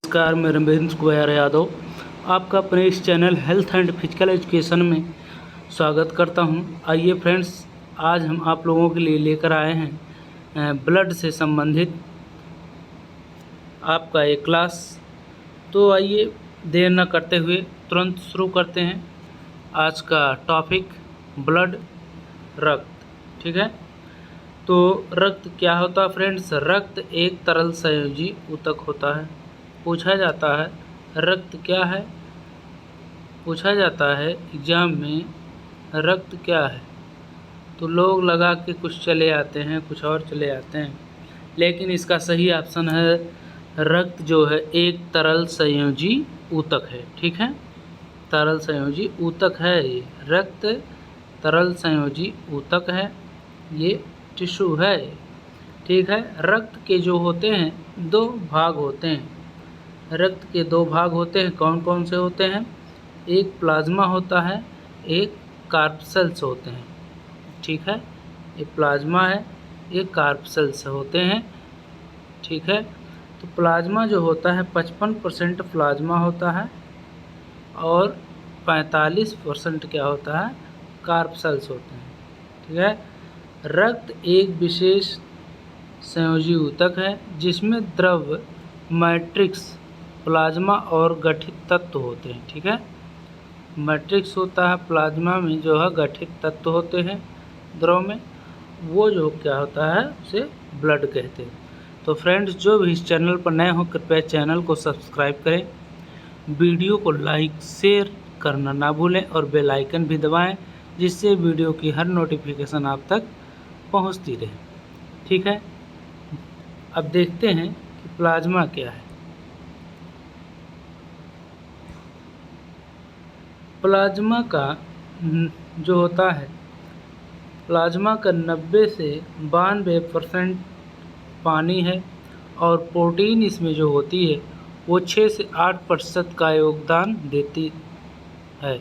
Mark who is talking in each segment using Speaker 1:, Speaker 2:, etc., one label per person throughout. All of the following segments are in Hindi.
Speaker 1: नमस्कार, मैं रमेश कुमार यादव आपका अपने इस channel health and physical education में स्वागत करता हूं। आइए फ्रेंड्स, आज हम आप लोगों के लिए लेकर आए हैं ब्लड से संबंधित आपका एक क्लास। तो आइए देर न करते हुए तुरंत शुरू करते हैं। आज का टॉपिक ब्लड, रक्त। ठीक है, तो रक्त क्या होता है फ्रेंड्स? रक्त एक तरल संयोजी ऊतक होता है। पूछा जाता है रक्त क्या है? पूछा जाता है एग्जाम में रक्त क्या है, तो लोग लगा के कुछ चले आते हैं, कुछ और चले आते हैं, लेकिन इसका सही ऑप्शन है रक्त जो है एक तरल संयोजी ऊतक है। ठीक है, तरल संयोजी ऊतक है ये। रक्त तरल संयोजी ऊतक है, ये टिश्यू है। ठीक है, रक्त के जो होते हैं दो भाग होते हैं। रक्त के दो भाग होते हैं, कौन कौन से होते हैं? एक प्लाज्मा होता है, एक कार्पसेल्स होते हैं। ठीक है, ये प्लाज्मा है, ये कार्पसेल्स होते हैं। ठीक है, तो प्लाज्मा जो होता है 55% प्लाज्मा होता है और 45% क्या होता है? कार्पसेल्स होते हैं। ठीक है, रक्त एक विशेष संयोजी ऊतक है जिसमें द्रव, मैट्रिक्स, प्लाज्मा और गठित तत्व होते हैं। ठीक है, मैट्रिक्स होता है प्लाज्मा में, जो है गठित तत्व होते हैं द्रव में, वो जो क्या होता है उसे ब्लड कहते हैं। तो फ्रेंड्स, जो भी इस चैनल पर नए हो कृपया चैनल को सब्सक्राइब करें, वीडियो को लाइक शेयर करना ना भूलें और बेल आइकन भी दबाएं, जिससे वीडियो की हर नोटिफिकेशन आप तक पहुंचती रहे। ठीक है, अब देखते हैं कि प्लाज्मा क्या है। प्लाज्मा का जो होता है, प्लाज्मा का 90 से 92% पानी है और प्रोटीन इसमें जो होती है वो 6 से 8% का योगदान देती है।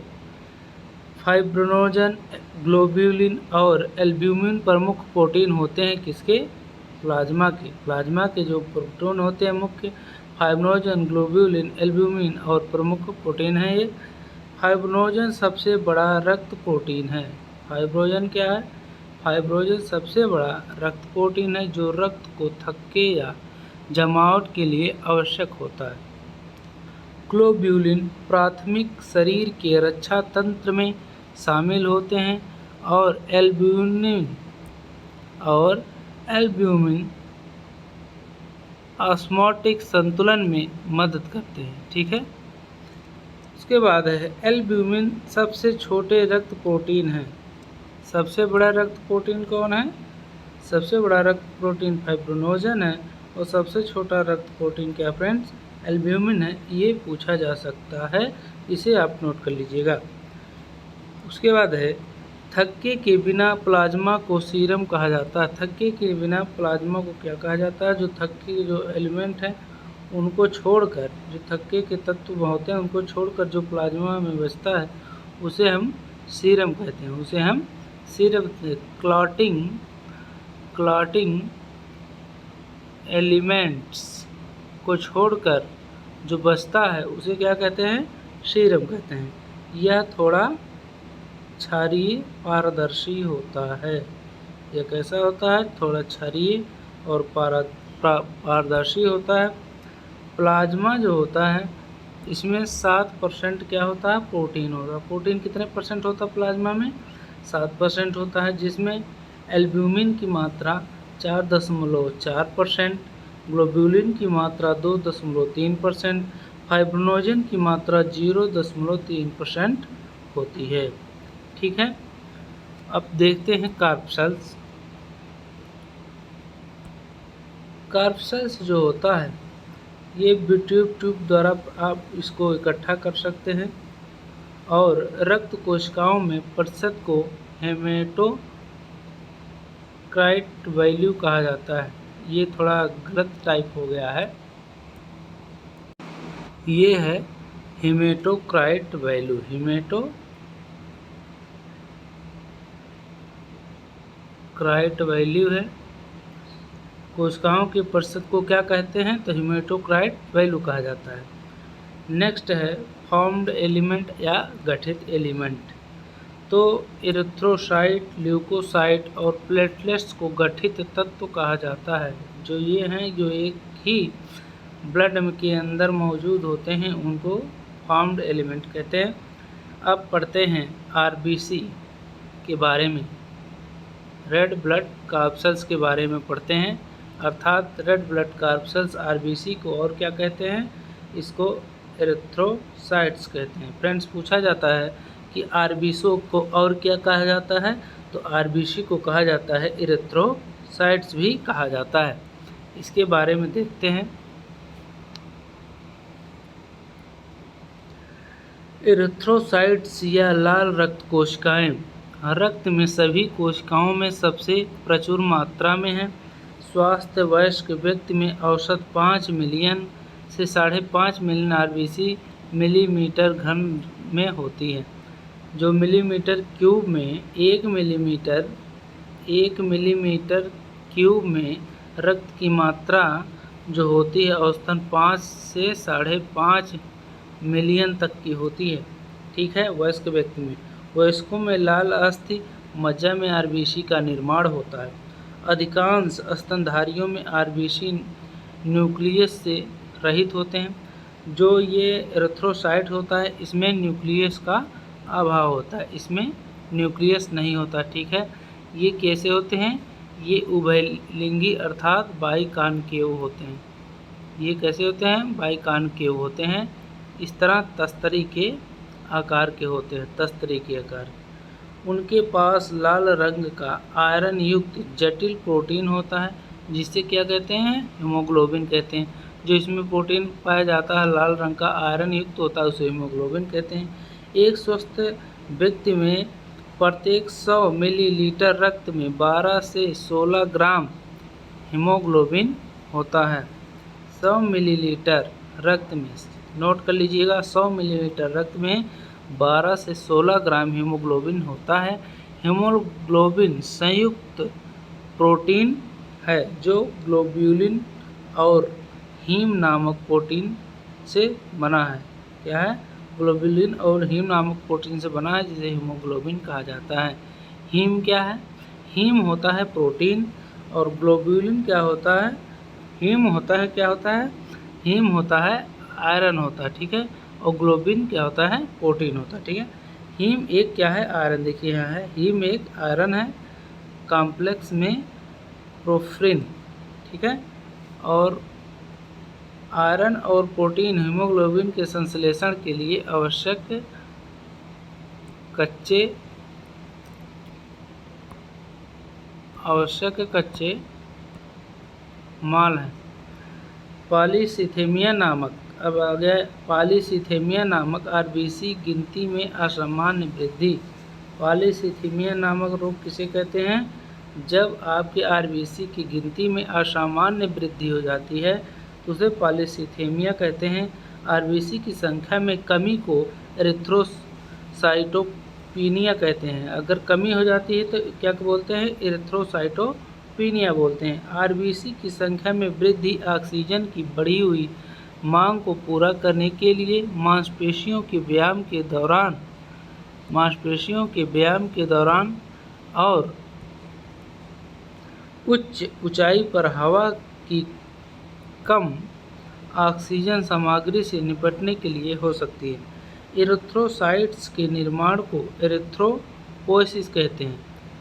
Speaker 1: फाइब्रिनोजन, ग्लोब्यूलिन और एल्ब्यूमिन प्रमुख प्रोटीन होते हैं किसके? प्लाज्मा के। प्लाज्मा के जो प्रोटीन होते हैं मुख्य, फाइब्रिनोजन, ग्लोब्यूलिन, एल्ब्यूमिन और प्रमुख प्रोटीन है ये। फाइब्रिनोजन सबसे बड़ा रक्त प्रोटीन है। फाइब्रिनोजन क्या है? फाइब्रिनोजन सबसे बड़ा रक्त प्रोटीन है जो रक्त को थक्के या जमावट के लिए आवश्यक होता है। ग्लोब्यूलिन प्राथमिक शरीर के रक्षा तंत्र में शामिल होते हैं और एल्ब्यूमिन ऑस्मोटिक संतुलन में मदद करते हैं। ठीक है, उसके बाद है एल्ब्यूमिन सबसे छोटे रक्त प्रोटीन है। सबसे बड़ा रक्त प्रोटीन कौन है? सबसे बड़ा रक्त प्रोटीन फाइब्रिनोजन है और सबसे छोटा रक्त प्रोटीन क्या फ्रेंड्स? एल्ब्यूमिन है। ये पूछा जा सकता है, इसे आप नोट कर लीजिएगा। उसके बाद है थक्के के बिना प्लाज्मा को सीरम कहा जाता है। थक्के के बिना प्लाज्मा को क्या कहा जाता है? जो थक्के के जो एलिमेंट हैं उनको छोड़कर, जो थक्के के तत्व होते हैं उनको छोड़कर जो प्लाज्मा में बचता है उसे हम सीरम कहते हैं। उसे हम सीरम, क्लॉटिंग एलिमेंट्स को छोड़कर जो बचता है उसे क्या कहते हैं? सीरम कहते हैं। यह थोड़ा क्षारीय पारदर्शी होता है। यह कैसा होता है? थोड़ा क्षारीय और पारदर्शी होता है। प्लाज्मा जो होता है इसमें 7% क्या होता है? प्रोटीन होगा। प्रोटीन कितने परसेंट होता है प्लाज्मा में? 7% होता है, जिसमें एल्ब्यूमिन की मात्रा 4.4%, ग्लोब्यूलिन की मात्रा 2.3%, फाइब्रिनोजन की मात्रा 0.3% होती है। ठीक है, अब देखते हैं कार्पसेल्स। कार्पसेल्स जो होता है ये ट्यूब द्वारा आप इसको इकट्ठा कर सकते हैं और रक्त कोशिकाओं में प्रतिशत को हेमेटोक्राइट वैल्यू कहा जाता है। ये थोड़ा गलत टाइप हो गया है, ये है हेमेटोक्राइट वैल्यू। हेमेटोक्राइट वैल्यू है कोशिकाओं के प्रतिशत को क्या कहते हैं? तो हेमेटोक्राइट वैल्यू कहा जाता है। नेक्स्ट है फॉर्म्ड एलिमेंट या गठित एलिमेंट। तो इरिथ्रोसाइट, ल्यूकोसाइट और प्लेटलेट्स को गठित तत्व कहा जाता है। जो ये हैं जो एक ही ब्लड के अंदर मौजूद होते हैं उनको फॉर्म्ड एलिमेंट कहते हैं। अब पढ़ते हैं आरबीसी के बारे में, रेड ब्लड कार्पसेल्स के बारे में पढ़ते हैं। अर्थात रेड ब्लड कार्पसेल्स आरबीसी को और क्या कहते हैं? इसको एरिथ्रोसाइट्स कहते हैं। फ्रेंड्स, पूछा जाता है कि आरबीसी को और क्या कहा जाता है? तो आरबीसी को कहा जाता है एरिथ्रोसाइट्स भी कहा जाता है। इसके बारे में देखते हैं। एरिथ्रोसाइट्स या लाल रक्त कोशिकाएं रक्त में सभी कोशिकाओं में सबसे प्रचुर मात्रा में है। स्वस्थ वयस्क व्यक्ति में औसत 5 मिलियन से 5.5 मिलियन आरबीसी मिलीमीटर घन में होती है। जो मिलीमीटर क्यूब में 1 मिलीमीटर क्यूब में रक्त की मात्रा जो होती है औसतन 5 से 5.5 मिलियन तक की होती है। ठीक है, वयस्क व्यक्ति में। वयस्कों में लाल अस्थि मज्जा में आरबीसी का निर्माण होता है। अधिकांश स्तनधारियों में आरबीसी न्यूक्लियस से रहित होते हैं। जो ये एरिथ्रोसाइट होता है इसमें न्यूक्लियस का अभाव होता है, इसमें न्यूक्लियस नहीं होता। ठीक है, ये कैसे होते हैं? ये उभयलिंगी अर्थात बाइकॉन्केव होते हैं। ये कैसे होते हैं? बाइकॉन्केव होते हैं। इस तरह तस्तरी के आकार के होते हैं, तस्तरी के आकार। उनके पास लाल रंग का आयरन युक्त जटिल प्रोटीन होता है जिसे क्या कहते हैं? हीमोग्लोबिन कहते हैं। जो इसमें प्रोटीन पाया जाता है लाल रंग का आयरन युक्त होता है उसे हीमोग्लोबिन कहते हैं। एक स्वस्थ व्यक्ति में प्रत्येक 100 मिलीलीटर रक्त में 12 से 16 ग्राम हीमोग्लोबिन होता है। 100 मिलीलीटर रक्त में, नोट कर लीजिएगा, 100 मिलीलीटर रक्त में 12 से 16 ग्राम हीमोग्लोबिन होता है। हीमोग्लोबिन संयुक्त प्रोटीन है जो ग्लोब्यूलिन और हीम नामक प्रोटीन से बना है। क्या है? ग्लोब्यूलिन और हीम नामक प्रोटीन से बना है जिसे हीमोग्लोबिन कहा जाता है। हीम क्या है? हीम होता है प्रोटीन और ग्लोब्यूलिन क्या होता है? हीम होता है, क्या होता है? हीम होता है आयरन होता है। ठीक है, और ग्लोबिन क्या होता है? प्रोटीन होता है। ठीक है, हीम एक क्या है? आयरन। देखिए यहाँ है, हीम एक आयरन है कॉम्प्लेक्स में प्रोफ्रिन। ठीक है, और आयरन और प्रोटीन हीमोग्लोबिन के संश्लेषण के लिए आवश्यक कच्चे माल हैं। पॉलीसिथेमिया नामक, अब आ गया पॉलीसिथेमिया नामक आरबीसी गिनती में असामान्य वृद्धि। पॉलीसिथेमिया नामक रोग किसे कहते हैं? जब आपके आरबीसी की गिनती में असामान्य वृद्धि हो जाती है तो उसे पॉलीसिथेमिया कहते हैं। आरबीसी की संख्या में कमी को एरिथ्रोसाइटोपिनिया कहते हैं। अगर कमी हो जाती है तो क्या बोलते हैं? एरिथ्रोसाइटोपिनिया बोलते हैं। आरबीसी की संख्या में वृद्धि ऑक्सीजन की बढ़ी हुई मांग को पूरा करने के लिए मांसपेशियों के व्यायाम के दौरान और उच्च ऊंचाई पर हवा की कम ऑक्सीजन सामग्री से निपटने के लिए हो सकती है। एरिथ्रोसाइट्स के निर्माण को एरिथ्रोपोइसिस कहते हैं।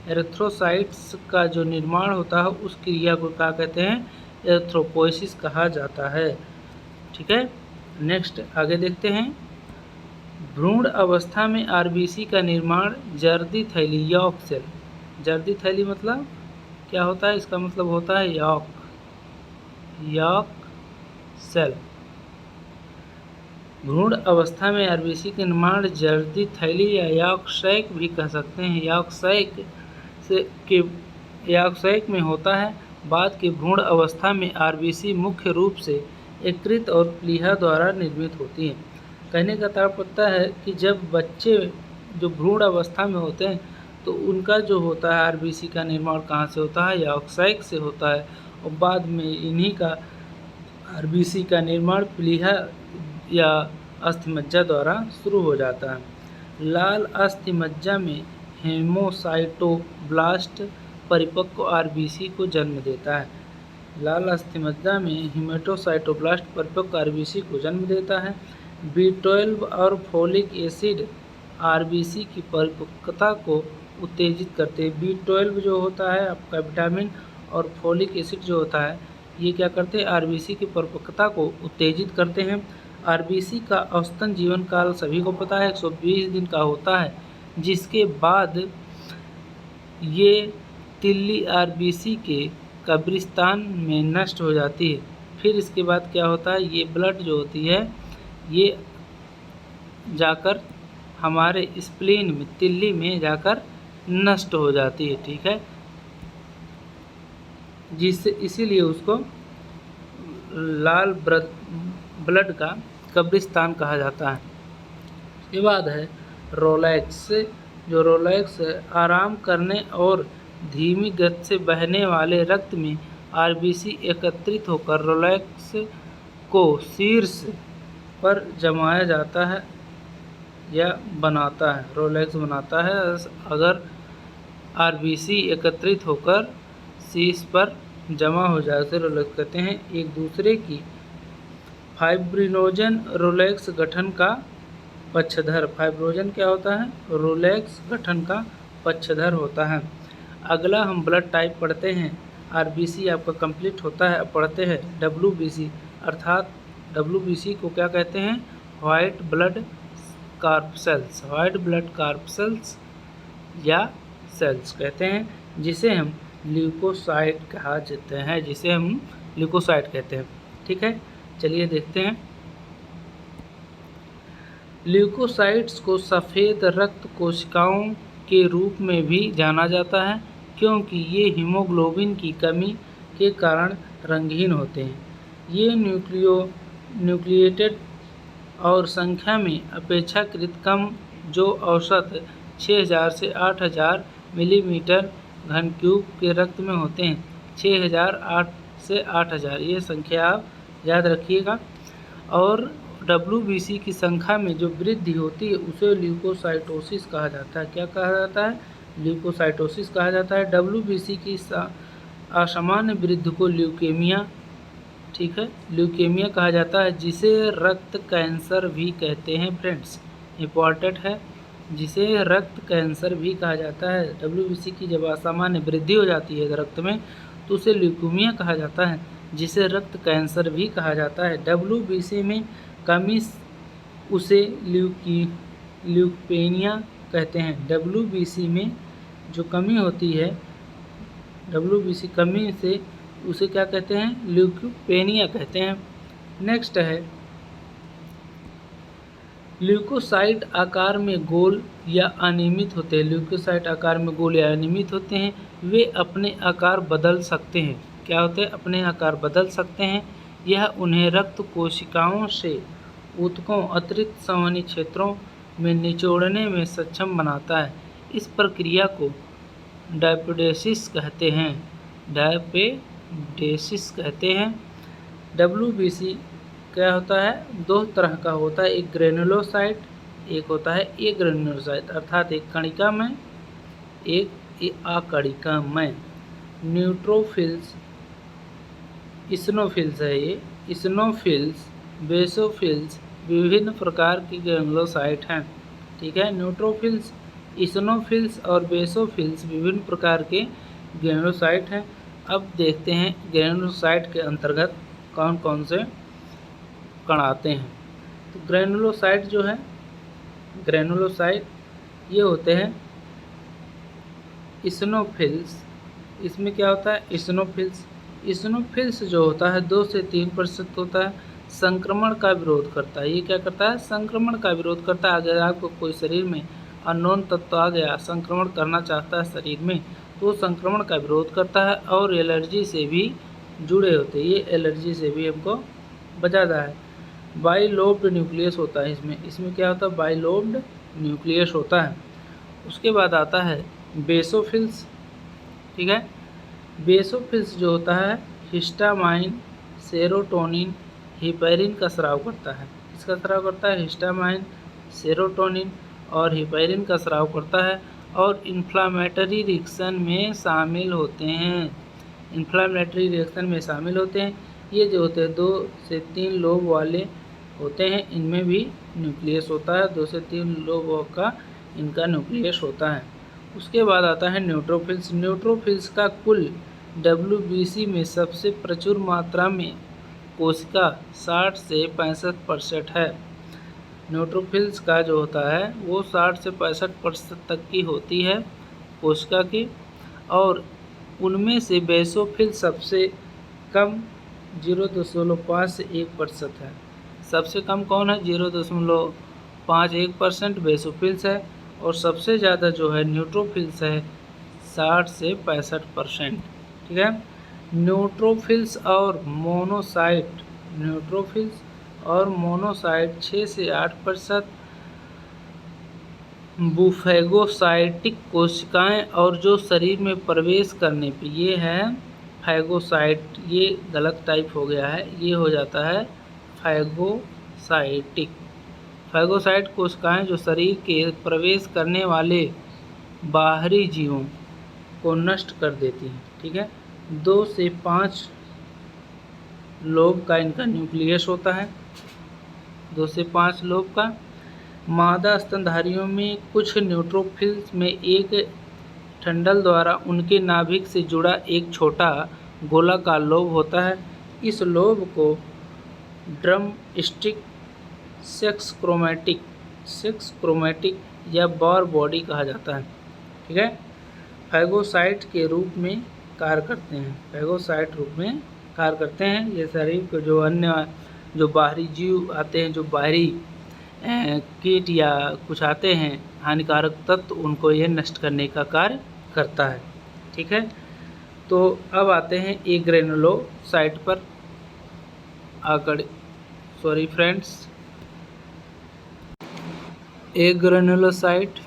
Speaker 1: एरिथ्रोसाइट्स का जो निर्माण होता है उस क्रिया को क्या कहते हैं? एरिथ्रोपोइसिस कहा जाता है। ठीक है, नेक्स्ट आगे देखते हैं। भ्रूण अवस्था में आरबीसी का निर्माण जर्दी थैली यॉक सेल। जर्दी थैली मतलब क्या होता है? इसका मतलब होता है यॉक सेल। भ्रूण अवस्था में आरबीसी का निर्माण जर्दी थैली या यॉक सैक भी कह सकते हैं, यॉक सैक में होता है। बाद के भ्रूण अवस्था में आरबीसी मुख्य रूप से यकृत और प्लीहा द्वारा निर्मित होती है। कहने का तात्पर्य है कि जब बच्चे जो भ्रूण अवस्था में होते हैं तो उनका जो होता है आरबीसी का निर्माण कहाँ से होता है? यॉक सैक से होता है। और बाद में इन्हीं का आरबीसी का निर्माण प्लीहा या अस्थिमज्जा द्वारा शुरू हो जाता है। लाल अस्थिमज्जा में हेमोसाइटोब्लास्ट परिपक्व आरबीसी को जन्म देता है। लाल अस्थिमज्जा में हेमेटोसाइटोब्लास्ट परिपक्व आरबीसी को जन्म देता है। B12 और फोलिक एसिड आरबीसी की परिपक्वता को उत्तेजित करते हैं। B12 जो होता है आपका विटामिन और फोलिक एसिड जो होता है ये क्या करते हैं, आरबीसी की परिपक्वता को उत्तेजित करते हैं। आरबीसी का औसतन जीवन काल सभी को पता है 120 दिन का होता है, जिसके बाद ये तिल्ली आरबीसी के कब्रिस्तान में नष्ट हो जाती है। फिर इसके बाद क्या होता है, ये ब्लड जो होती है ये जाकर हमारे स्प्लीन में, तिल्ली में जाकर नष्ट हो जाती है। ठीक है, जिससे इसीलिए उसको लाल ब्लड का कब्रिस्तान कहा जाता है। इसके बाद है रोलैक्स। जो रोलैक्स आराम करने और धीमी गति से बहने वाले रक्त में आरबीसी एकत्रित होकर रोलैक्स को शीर्ष पर जमाया जाता है या बनाता है। रोलैक्स बनाता है अगर आरबीसी एकत्रित होकर शीर्ष पर जमा हो जाए तो रोलैक्स कहते हैं। एक दूसरे की फाइब्रिनोजन रोलैक्स गठन का पक्षधर। फाइब्रिनोजन क्या होता है, रोलैक्स गठन का पक्षधर होता है। अगला हम ब्लड टाइप पढ़ते हैं। आरबीसी आपका कंप्लीट होता है, अब पढ़ते हैं डब्ल्यूबीसी। अर्थात डब्ल्यूबीसी को क्या कहते हैं, वाइट ब्लड कार्पसेल्स। वाइट ब्लड कार्पसेल्स या सेल्स कहते हैं, जिसे हम ल्यूकोसाइट कहा जाते हैं, जिसे हम ल्यूकोसाइट कहते हैं। ठीक है, चलिए देखते हैं। ल्यूकोसाइट्स को सफ़ेद रक्त कोशिकाओं के रूप में भी जाना जाता है, क्योंकि ये हीमोग्लोबिन की कमी के कारण रंगहीन होते हैं। ये न्यूक्लिएटेड और संख्या में अपेक्षाकृत कम, जो औसत 6000 से 8000 मिलीमीटर घन क्यूब के रक्त में होते हैं। 6000 से 8000 ये संख्या आप याद रखिएगा। और डब्ल्यूबीसी की संख्या में जो वृद्धि होती है उसे ल्यूकोसाइटोसिस कहा जाता है। क्या कहा जाता है, ल्यूकोसाइटोसिस कहा जाता है। डब्ल्यूबीसी की असामान्य वृद्धि को ल्यूकेमिया, ठीक है, ल्यूकेमिया कहा जाता है, जिसे रक्त कैंसर भी कहते हैं। फ्रेंड्स इम्पॉर्टेंट है, जिसे रक्त कैंसर भी कहा जाता है। डब्ल्यूबीसी की जब असामान्य वृद्धि हो जाती है रक्त में तो उसे ल्यूकेमिया कहा जाता है, जिसे रक्त कैंसर भी कहा जाता है। डब्ल्यूबीसी में कमी उसे ल्यूकेमिया कहते हैं। डब्ल्यूबीसी में जो कमी होती है, डब्ल्यूबीसी कमी से उसे क्या कहते हैं, ल्यूकोपेनिया कहते हैं। नेक्स्ट है ल्यूकोसाइट आकार में गोल या अनियमित होते हैं। ल्यूकोसाइट आकार में गोल या अनियमित होते हैं। वे अपने आकार बदल सकते हैं। क्या होते हैं, अपने आकार बदल सकते हैं। यह उन्हें रक्त कोशिकाओं से ऊतकों अतिरिक्त संवहनी क्षेत्रों में निचोड़ने में सक्षम बनाता है। इस प्रक्रिया को डायपोडेसिस कहते हैं। डायपोडेसिस कहते हैं। डब्ल्यूबीसी क्या होता है, दो तरह का होता है, एक ग्रेनुलोसाइट, एक होता है एग्रेनुलोसाइट, अर्थात एक कणिकामय, एक अकणिकामय। न्यूट्रोफिल्स, इस्नोफिल्स है ये, इस्नोफिल्स, बेसोफिल्स विभिन्न प्रकार के ग्रेनुलोसाइट हैं। ठीक है, न्यूट्रोफिल्स, इस्नोफिल्स और बेसोफिल्स विभिन्न प्रकार के ग्रेनुलोसाइट हैं। अब देखते हैं ग्रेनुलोसाइट के अंतर्गत कौन कौन से कण आते हैं। तो ग्रेनुलोसाइट जो है, ग्रेनुलोसाइट ये होते हैं इस्नोफिल्स। इसमें क्या होता है, इस्नोफिल्स। इस्नोफिल्स जो होता है 2 से 3% होता है। संक्रमण का विरोध करता है। ये क्या करता है, संक्रमण का विरोध करता है। अगर आपको कोई शरीर में अननोन तत्व आ गया, संक्रमण करना चाहता है शरीर में, तो संक्रमण का विरोध करता है। और एलर्जी से भी जुड़े होते हैं, ये एलर्जी से भी हमको बचाता है। बाइलोब्ड न्यूक्लियस होता है इसमें क्या होता है, बाइलोब्ड न्यूक्लियस होता है। उसके बाद आता है बेसोफिल्स। ठीक है, बेसोफिल्स जो होता है हिस्टामाइन, सेरोटोनिन, हिपैरिन का स्राव करता है। किसका स्राव करता है? हिस्टामाइन, सेरोटोनिन और हिपैरिन का स्राव करता है और इन्फ्लामेटरी रिएक्शन में शामिल होते हैं। इन्फ्लामेटरी रिएक्शन में शामिल होते हैं। ये जो होते हैं 2 से 3 लोब वाले होते हैं, इनमें भी न्यूक्लियस होता है। 2 से 3 लोब का इनका न्यूक्लियस होता है। उसके बाद आता है न्यूट्रोफिल्स। न्यूट्रोफिल्स का कुल WBC में सबसे प्रचुर मात्रा में कोशिका 60 से 65% है। न्यूट्रोफिल्स का जो होता है वो 60 से 65% तक की होती है कोशिका की, और उनमें से बेसोफिल सबसे कम 0.5 से 1% है। सबसे कम कौन है? 0.51% बेसोफिल्स है, और सबसे ज़्यादा जो है न्यूट्रोफिल्स है 60 से 65%। ठीक है। न्यूट्रोफिल्स और मोनोसाइट, न्यूट्रोफिल्स और मोनोसाइट 6 से 8%, बुफेगोसाइटिक कोशिकाएं और जो शरीर में प्रवेश करने पे, ये है फैगोसाइट, ये गलत टाइप हो गया है, ये हो जाता है फैगोसाइटिक। फैगोसाइट कोशिकाएं जो शरीर के प्रवेश करने वाले बाहरी जीवों को नष्ट कर देती हैं। ठीक है। 2 से 5 लोब का इनका न्यूक्लियस होता है, 2 से 5 लोब का। मादा स्तनधारियों में कुछ न्यूट्रोफिल्स में एक ठंडल द्वारा उनके नाभिक से जुड़ा एक छोटा गोलाकार लोब होता है। इस लोब को ड्रम स्टिक सेक्स क्रोमैटिक या बॉर बॉडी कहा जाता है। ठीक है। फैगोसाइट के रूप में कार्य करते हैं, फैगोसाइट रूप में कार्य करते हैं। ये शरीर को जो अन्य जो बाहरी जीव आते हैं, जो बाहरी कीट या कुछ आते हैं हानिकारक तत्व, उनको ये नष्ट करने का कार्य करता है। ठीक है। तो अब आते हैं ए ग्रेनुलोसाइट पर आकर, सॉरी फ्रेंड्स, ए ग्रेनुलोसाइट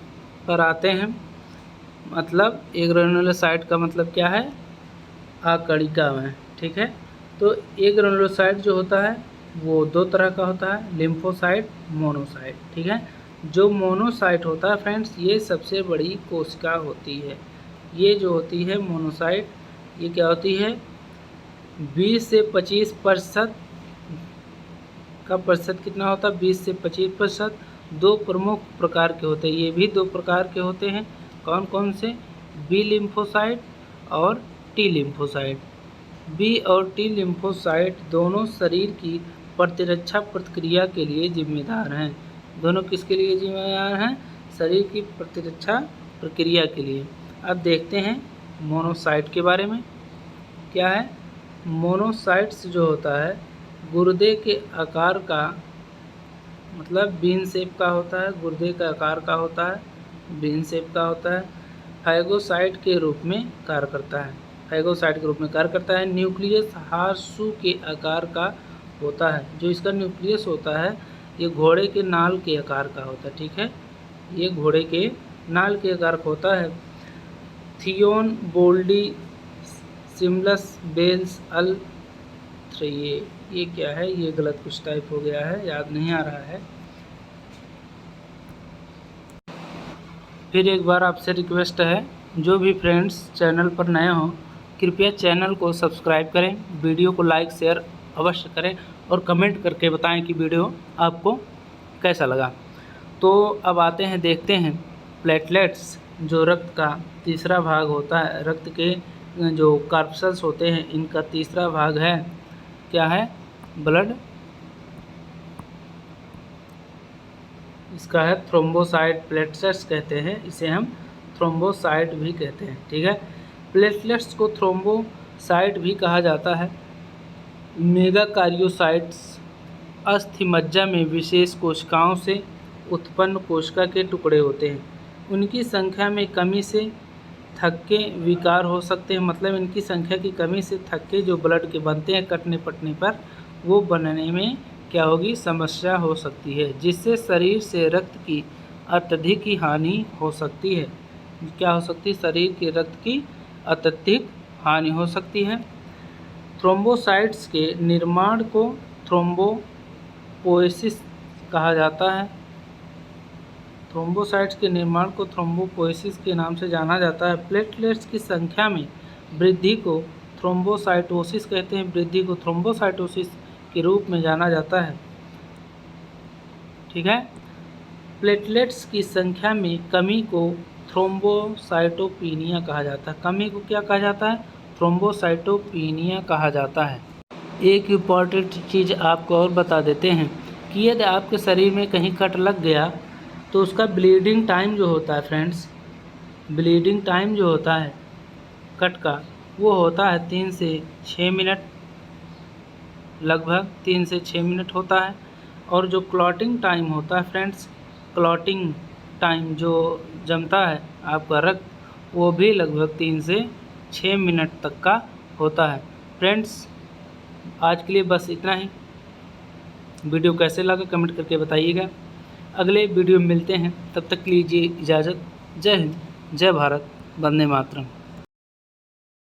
Speaker 1: पर आते हैं। मतलब ए ग्रेनुलोसाइट का मतलब क्या है? आकड़िका में। ठीक है। तो ए ग्रेनुलोसाइट जो होता है वो 2 तरह का होता है, लिम्फोसाइट, मोनोसाइट। ठीक है। जो मोनोसाइट होता है फ्रेंड्स, ये सबसे बड़ी कोशिका होती है। ये जो होती है मोनोसाइट, ये क्या होती है? 20 से 25% का प्रतिशत कितना होता है? 20 से 25%। 2 प्रमुख प्रकार के होते हैं, ये भी 2 प्रकार के होते हैं। कौन कौन से? बी लिम्फोसाइट और टी लिम्फोसाइट। बी और टी लिम्फोसाइट दोनों शरीर की प्रतिरक्षा प्रक्रिया के लिए जिम्मेदार हैं। दोनों किसके लिए जिम्मेदार हैं? शरीर की प्रतिरक्षा प्रक्रिया के लिए। अब देखते हैं मोनोसाइट के बारे में। क्या है? मोनोसाइट्स जो होता है गुर्दे के आकार का, मतलब बीन शेप का होता है, गुर्दे का आकार का होता है, बीन शेप का होता है। फैगोसाइट के रूप में कार्य करता है, फैगोसाइट के रूप में कार्य करता है। न्यूक्लियस हारसू के आकार का होता है। जो इसका न्यूक्लियस होता है ये घोड़े के नाल के आकार का होता है। ठीक है। ये घोड़े के नाल के आकार का होता है। थियोन बोल्डी सिमलस बेल्स अल 3, ये क्या है? ये गलत कुछ टाइप हो गया है, याद नहीं आ रहा है। फिर एक बार आपसे रिक्वेस्ट है, जो भी फ्रेंड्स चैनल पर नए हों कृपया चैनल को सब्सक्राइब करें, वीडियो को लाइक शेयर अवश्य करें और कमेंट करके बताएं कि वीडियो आपको कैसा लगा। तो अब आते हैं, देखते हैं प्लेटलेट्स, जो रक्त का तीसरा भाग होता है। रक्त के जो कार्पसल्स होते हैं इनका तीसरा भाग है, क्या है? ब्लड। इसका है थ्रोम्बोसाइट, प्लेटलेट्स कहते हैं, इसे हम थ्रोम्बोसाइट भी कहते हैं। ठीक है। प्लेटलेट्स को थ्रोम्बोसाइट भी कहा जाता है। मेगाकार्योसाइट्स अस्थि मज्जा में विशेष कोशिकाओं से उत्पन्न कोशिका के टुकड़े होते हैं। उनकी संख्या में कमी से थक्के विकार हो सकते हैं, मतलब इनकी संख्या की कमी से थक्के जो ब्लड के बनते हैं कटने पटने पर, वो बनने में क्या होगी? समस्या हो सकती है, जिससे शरीर से रक्त की अत्यधिक हानि हो सकती है। क्या हो सकती है? शरीर के रक्त की अत्यधिक हानि हो सकती है। थ्रोम्बोसाइट्स के निर्माण को थ्रोम्बोपोएसिस कहा जाता है। थ्रोम्बोसाइट्स के निर्माण को थ्रोम्बोपोएसिस के नाम से जाना जाता है। प्लेटलेट्स की संख्या में वृद्धि को थ्रोम्बोसाइटोसिस कहते हैं। वृद्धि को थ्रोम्बोसाइटोसिस के रूप में जाना जाता है। ठीक है। प्लेटलेट्स की संख्या में कमी को थ्रोम्बोसाइटोपिनिया कहा जाता है। कमी को क्या कहा जाता है? थ्रोम्बोसाइटोपिनिया कहा जाता है। एक इम्पॉर्टेंट चीज़ आपको और बता देते हैं कि यदि आपके शरीर में कहीं कट लग गया तो उसका ब्लीडिंग टाइम जो होता है फ्रेंड्स, ब्लीडिंग टाइम जो होता है कट का, वो होता है 3 से 6 मिनट, लगभग 3 से 6 मिनट होता है। और जो क्लॉटिंग टाइम होता है फ्रेंड्स, क्लॉटिंग टाइम जो जमता है आपका रक्त, वो भी लगभग 3 से 6 मिनट तक का होता है। फ्रेंड्स, आज के लिए बस इतना ही। वीडियो कैसे लगा कमेंट करके बताइएगा। अगले वीडियो में मिलते हैं, तब तक लीजिए इजाज़त। जय हिंद, जय भारत, वंदे मातरम।